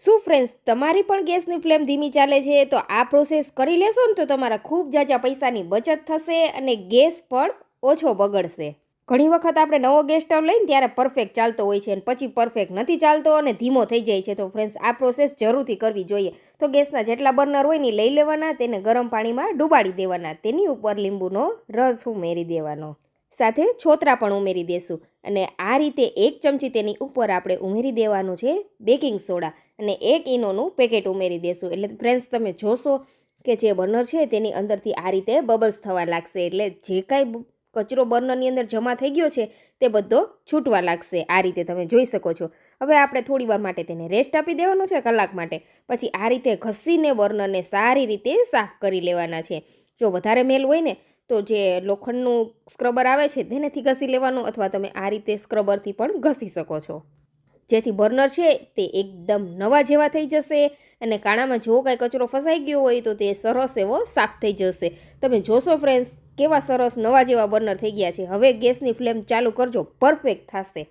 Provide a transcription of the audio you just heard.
શું ફ્રેન્ડ્સ, તમારી પણ ગેસની ફ્લેમ ધીમી ચાલે છે તો આ પ્રોસેસ કરી લેશો ને તો તમારા ખૂબ જાજા પૈસાની બચત થશે અને ગેસ પણ ઓછો બગડશે. ઘણી વખત આપણે નવો ગેસ સ્ટવ લઈને ત્યારે પરફેક્ટ ચાલતો હોય છે અને પછી પરફેક્ટ નથી ચાલતો અને ધીમો થઈ જાય છે. તો ફ્રેન્ડ્સ, આ પ્રોસેસ જરૂરથી કરવી જોઈએ. તો ગેસના જેટલા બર્નર હોય ને લઈ લેવાના, તેને ગરમ પાણીમાં ડુબાડી દેવાના, તેની ઉપર લીંબુનો રસ ઉમેરી દેવાનો, સાથે છોતરા પણ ઉમેરી દેશું અને આ રીતે 1 ચમચી તેની ઉપર આપણે ઉમેરી દેવાનું છે બેકિંગ સોડા અને 1 ઈનોનું પેકેટ ઉમેરી દેશું. એટલે ફ્રેન્ડ્સ, તમે જોશો કે જે બર્નર છે તેની અંદરથી આ રીતે બબલ્સ થવા લાગશે. એટલે જે કાંઈ કચરો બર્નરની અંદર જમા થઈ ગયો છે તે બધો છૂટવા લાગશે. આ રીતે તમે જોઈ શકો છો. હવે આપણે થોડી વાર માટે તેને રેસ્ટ આપી દેવાનો છે, કલાક માટે. પછી આ રીતે ઘસીને બર્નરને સારી રીતે સાફ કરી લેવાના છે. જો વધારે મેલ હોય ને તો જે લોખંડનું સ્ક્રબર આવે છે તેનેથી ઘસી લેવાનું, અથવા તમે આ રીતે સ્ક્રબરથી પણ ઘસી શકો છો, જેથી બર્નર છે તે એકદમ નવા જેવા થઈ જશે અને કાણામાં જો કાંઈ કચરો ફસાઈ ગયો હોય તો તે સરસ એવો સાફ થઈ જશે. તમે જોશો ફ્રેન્ડ્સ, કેવા સરસ નવા જેવા બર્નર થઈ ગયા છે. હવે ગેસની ફ્લેમ ચાલુ કરજો, પરફેક્ટ થશે.